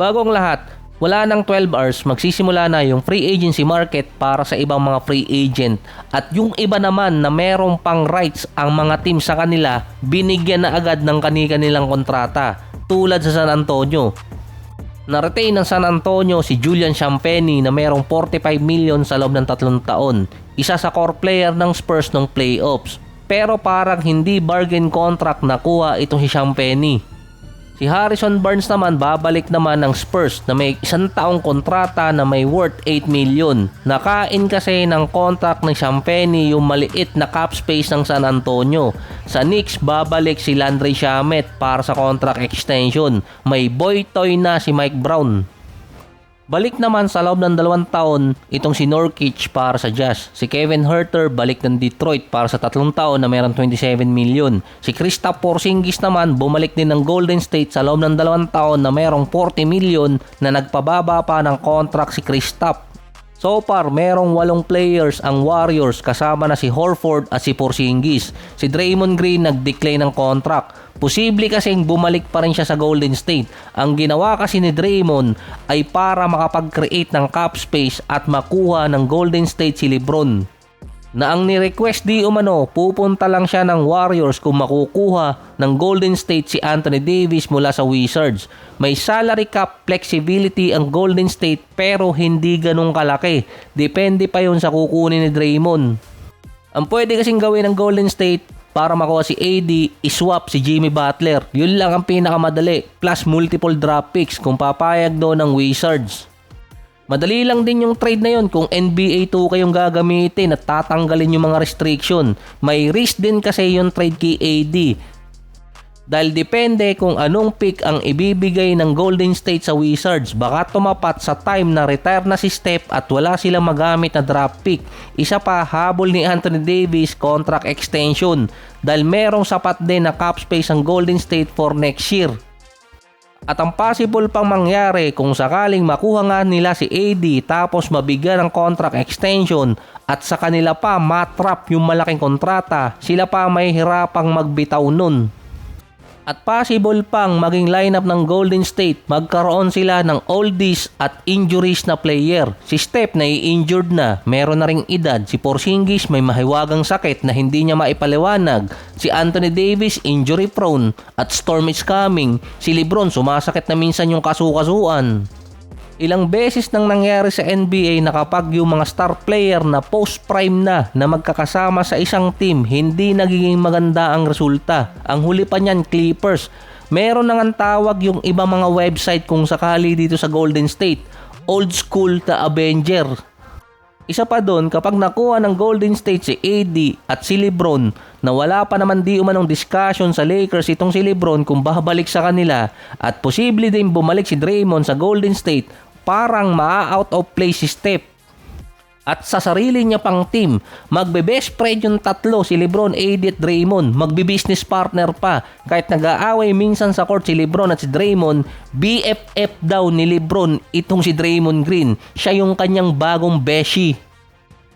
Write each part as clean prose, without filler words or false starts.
Bago ang lahat, wala nang 12 hours magsisimula na yung free agency market para sa ibang mga free agent. At yung iba naman na merong pang rights ang mga team sa kanila, binigyan na agad ng kanilang kontrata. Tulad sa San Antonio. Na-retain ng San Antonio si Julian Champagnie na merong 45 million sa loob ng 3 taon. Isa sa core player ng Spurs ng playoffs. Pero parang hindi bargain contract nakuha itong si Champagnie. Si Harrison Barnes naman babalik naman ng Spurs na may 1 taong kontrata na may worth 8 million. Nakain kasi ng contract ng Champagnie yung maliit na cap space ng San Antonio. Sa Knicks babalik si Landry Shamet para sa contract extension. May boy toy na si Mike Brown. Balik naman sa loob ng 2 taon itong si Nurkic para sa Jazz. Si Kevin Huerter balik ng Detroit para sa 3 taon na mayroong 27 million. Si Kristaps Porzingis naman bumalik din ng Golden State sa loob ng 2 taon na mayroong 40 million na nagpababa pa ng contract si Kristaps. So far, merong 8 players ang Warriors kasama na si Horford at si Porzingis. Si Draymond Green nag-decline ng contract. Posible kasing bumalik pa rin siya sa Golden State. Ang ginawa kasi ni Draymond ay para makapag-create ng cap space at makuha ng Golden State si LeBron. Na ang ni-request di umano, pupunta lang siya ng Warriors kung makukuha ng Golden State si Anthony Davis mula sa Wizards. May salary cap flexibility ang Golden State pero hindi ganun kalaki. Depende pa yun sa kukunin ni Draymond. Ang pwede kasing gawin ng Golden State para makuha si AD, iswap si Jimmy Butler. Yun lang ang pinakamadali. Plus multiple draft picks kung papayag doon ng Wizards. Madali lang din yung trade na yun kung NBA 2K yung gagamitin at tatanggalin yung mga restriction. May risk din kasi yung trade kay AD. Dahil depende kung anong pick ang ibibigay ng Golden State sa Wizards. Baka tumapat sa time na retire na si Steph at wala silang magamit na draft pick. Isa pa, habol ni Anthony Davis contract extension. Dahil merong sapat din na cap space ang Golden State for next year. At ang possible pang mangyari kung sakaling makuha nga nila si AD tapos mabigyan ng contract extension at sa kanila pa matrap yung malaking kontrata, sila pa may hirapang magbitaw nun. At possible pang maging lineup ng Golden State, magkaroon sila ng oldies at injuries na player. Si Steph na i-injured na, meron na ring edad. Si Porzingis may mahiwagang sakit na hindi niya maipaliwanag. Si Anthony Davis injury prone at storm is coming. Si LeBron sumasakit na minsan yung kasukasuan. Ilang beses nang nangyari sa NBA na kapag yung mga star player na post-prime na magkakasama sa isang team, hindi nagiging maganda ang resulta. Ang huli pa niyan, Clippers. Meron nang ang tawag yung ibang mga website kung sakali dito sa Golden State, old school ta Avenger. Isa pa doon, kapag nakuha ng Golden State si AD at si LeBron na wala pa naman di umanong discussion sa Lakers itong si LeBron kung babalik sa kanila at posible din bumalik si Draymond sa Golden State, parang maa-out of place si Steph. At sa sarili niya pang team, magbe-best friend yung tatlo, si LeBron, AD at Draymond. Magbe-business partner pa. Kahit nag-aaway minsan sa court si LeBron at si Draymond, BFF daw ni LeBron itong si Draymond Green. Siya yung kanyang bagong beshi.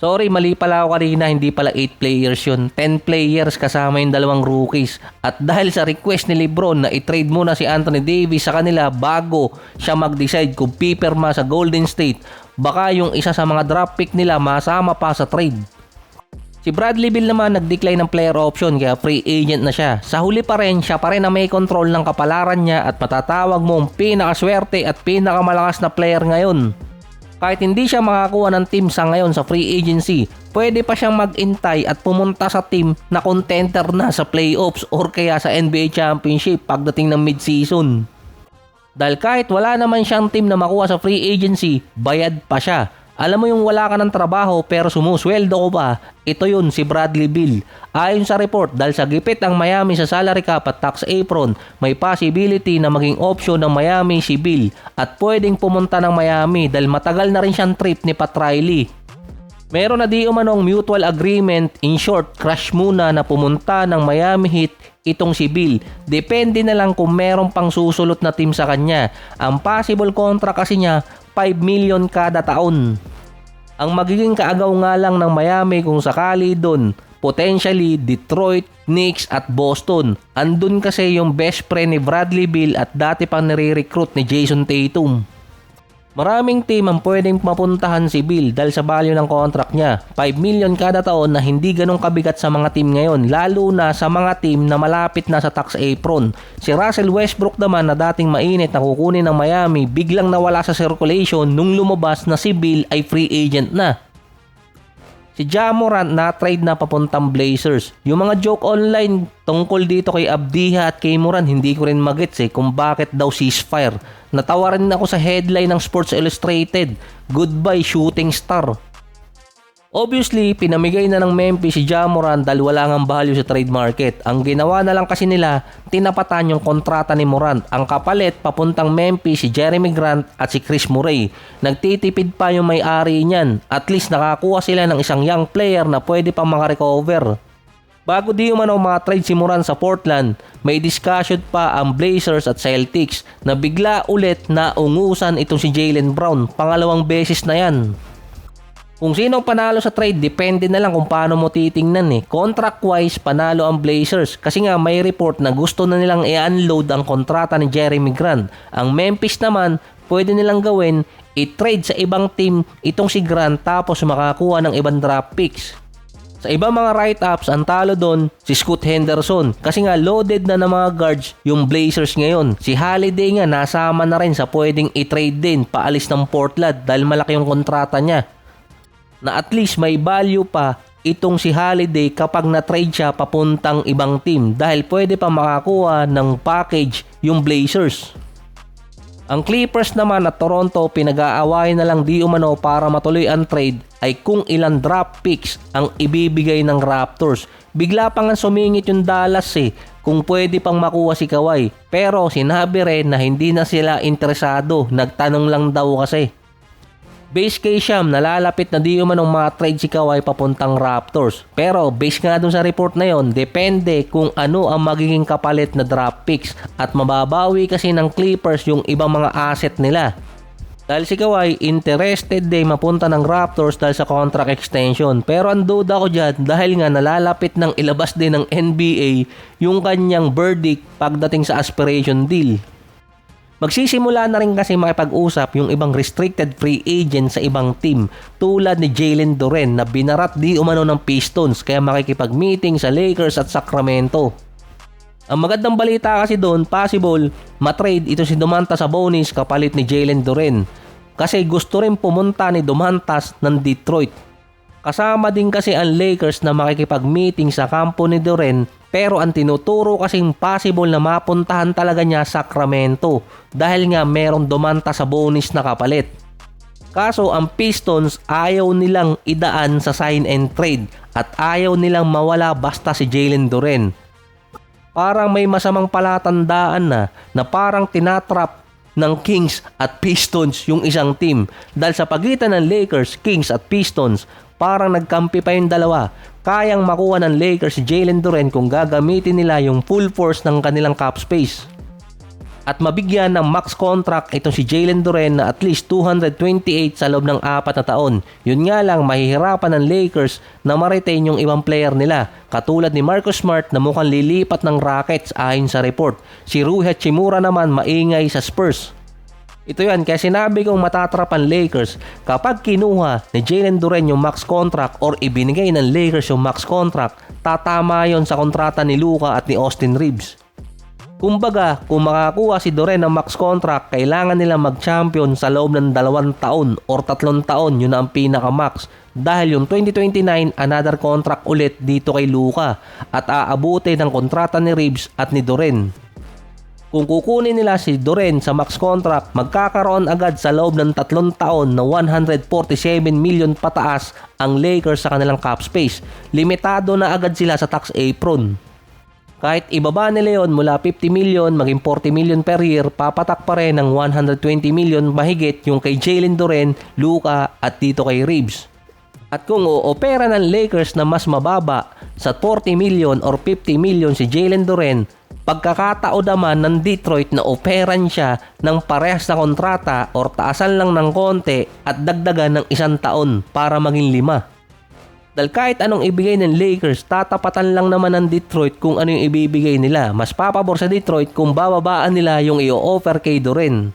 Sorry, mali pala ako kanina, hindi pala 8 players yun. 10 players kasama yung 2 rookies. At dahil sa request ni LeBron na i-trade muna si Anthony Davis sa kanila bago siya mag-decide kung pipirma sa Golden State, baka yung isa sa mga draft pick nila masama pa sa trade. Si Bradley Beal naman nag-decline ng player option kaya free agent na siya. Sa huli pa rin, siya pa rin ang may control ng kapalaran niya at matatawag mong pinakaswerte at pinakamalakas na player ngayon. Kahit hindi siya makakuha ng team sa ngayon sa free agency, pwede pa siyang mag-intay at pumunta sa team na contender na sa playoffs or kaya sa NBA Championship pagdating ng mid-season. Dahil kahit wala naman siyang team na makuha sa free agency, bayad pa siya. Alam mo yung wala ka ng trabaho pero sumusweldo ko pa, ito yun si Bradley Beal. Ayon sa report, dahil sa gipit ang Miami sa salary cap at tax apron, may possibility na maging option ng Miami si Beal at pwedeng pumunta ng Miami dahil matagal na rin siyang trip ni Pat Riley. Meron na di umanong mutual agreement, in short, crush muna na pumunta ng Miami Heat itong si Beal. Depende na lang kung meron pang susulot na team sa kanya. Ang possible contract kasi niya, 5 million kada taon. Ang magiging kaagaw nga lang ng Miami kung sakali doon potentially Detroit, Knicks at Boston. Andun kasi yung best friend ni Bradley Beal at dati pang nire-recruit ni Jason Tatum. Maraming team ang pwedeng mapuntahan si Beal dahil sa value ng contract niya. 5 million kada taon na hindi ganong kabigat sa mga team ngayon, lalo na sa mga team na malapit na sa tax apron. Si Russell Westbrook naman na dating mainit na kukunin ng Miami, biglang nawala sa circulation nung lumabas na si Beal ay free agent na. Si Ja Morant na-trade na papuntang Blazers. Yung mga joke online tungkol dito kay Abdiha at kay Morant, hindi ko rin magets kung bakit daw ceasefire. Natawa rin ako sa headline ng Sports Illustrated, "Goodbye shooting star." Obviously, pinamigay na ng Memphis si Ja Morant dahil wala ngang value sa trade market. Ang ginawa na lang kasi nila, tinapatan yung kontrata ni Morant. Ang kapalit, papuntang Memphis si Jeremy Grant at si Chris Murray. Nagtitipid pa yung may-ari niyan. At least nakakuha sila ng isang young player na pwede pang makarecover. Bago di umano trade si Morant sa Portland, may discussion pa ang Blazers at Celtics na bigla ulit na ungusan itong si Jaylen Brown. Pangalawang beses na yan. Kung sino panalo sa trade, depende na lang kung paano mo titingnan Contract-wise, panalo ang Blazers kasi nga may report na gusto na nilang i-unload ang kontrata ni Jeremy Grant. Ang Memphis naman, pwede nilang gawin, i-trade sa ibang team itong si Grant tapos makakuha ng ibang draft picks. Sa ibang mga write-ups, ang talo doon si Scoot Henderson kasi nga loaded na ng mga guards yung Blazers ngayon. Si Holiday nga nasama na rin sa pwedeng i-trade din paalis ng Portland dahil malaki yung kontrata niya. Na at least may value pa itong si Holiday kapag na-trade siya papuntang ibang team dahil pwede pa makakuha ng package yung Blazers. Ang Clippers naman at Toronto pinag-aawayan na lang di umano para matuloy ang trade ay kung ilang draft picks ang ibibigay ng Raptors. Bigla pa nga sumingit yung Dallas kung pwede pang makuha si Kawhi. Pero sinabi rin na hindi na sila interesado, nagtanong lang daw kasi. Base case siyam, nalalapit na di umanong trade si Kawhi papuntang Raptors. Pero base nga dun sa report na yon, depende kung ano ang magiging kapalit na draft picks at mababawi kasi ng Clippers yung ibang mga asset nila. Dahil si Kawhi interested din mapunta ng Raptors dahil sa contract extension. Pero ang duda ko dyan dahil nga nalalapit ng ilabas din ng NBA yung kanyang verdict pagdating sa aspiration deal. Magsisimula na rin kasi makipag-usap yung ibang restricted free agent sa ibang team tulad ni Jalen Duren na binarat di umano ng Pistons kaya makikipag-meeting sa Lakers at Sacramento. Ang magandang balita kasi doon, possible matrade ito si Domantas Sabonis kapalit ni Jalen Duren kasi gusto rin pumunta ni Domantas ng Detroit. Kasama din kasi ang Lakers na makikipag-meeting sa kampo ni Duren pero ang tinuturo kasing possible na mapuntahan talaga niya Sacramento dahil nga merong Domantas Sabonis na kapalit. Kaso ang Pistons ayaw nilang idaan sa sign and trade at ayaw nilang mawala basta si Jalen Duren. Parang may masamang palatandaan na parang tinatrap ng Kings at Pistons yung isang team dahil sa pagitan ng Lakers, Kings at Pistons parang nagkampi pa yung dalawa. Kayang makuha ng Lakers si Jalen Duren kung gagamitin nila yung full force ng kanilang cap space. At mabigyan ng max contract itong si Jalen Duren na at least 228 sa loob ng 4 na taon. Yun nga lang mahihirapan ng Lakers na ma-retain yung ibang player nila. Katulad ni Marcus Smart na mukhang lilipat ng Rockets ayon sa report. Si Rui Hachimura naman maingay sa Spurs. Ito yan, kaya sinabi kong matatrap ang Lakers kapag kinuha ni Jalen Duren yung max contract or ibinigay ng Lakers yung max contract, tatama yon sa kontrata ni Luka at ni Austin Reeves. Kumbaga, kung makakuha si Duren ng max contract, kailangan nila mag-champion sa loob ng 2 taon or 3 taon, yun na ang pinaka-max. Dahil yung 2029, another contract ulit dito kay Luka at aabuti ng kontrata ni Reeves at ni Duren. Kung kukunin nila si Duren sa max contract, magkakaroon agad sa loob ng 3 taon na 147 million pataas ang Lakers sa kanilang cap space. Limitado na agad sila sa tax apron. Kahit ibaba nila yun mula 50 million maging 40 million per year, papatak pa rin ng 120 million mahigit yung kay Jalen Duren, Luka at dito kay Reeves. At kung oopera ng Lakers na mas mababa sa 40 million or 50 million si Jalen Duren, pagkakataon naman ng Detroit na operan siya ng parehas na kontrata or taasan lang ng konti at dagdagan ng 1 taon para maging 5. Dahil kahit anong ibigay ng Lakers, tatapatan lang naman ng Detroit kung ano yung ibibigay nila. Mas papabor sa Detroit kung bababaan nila yung i-offer kay Duren.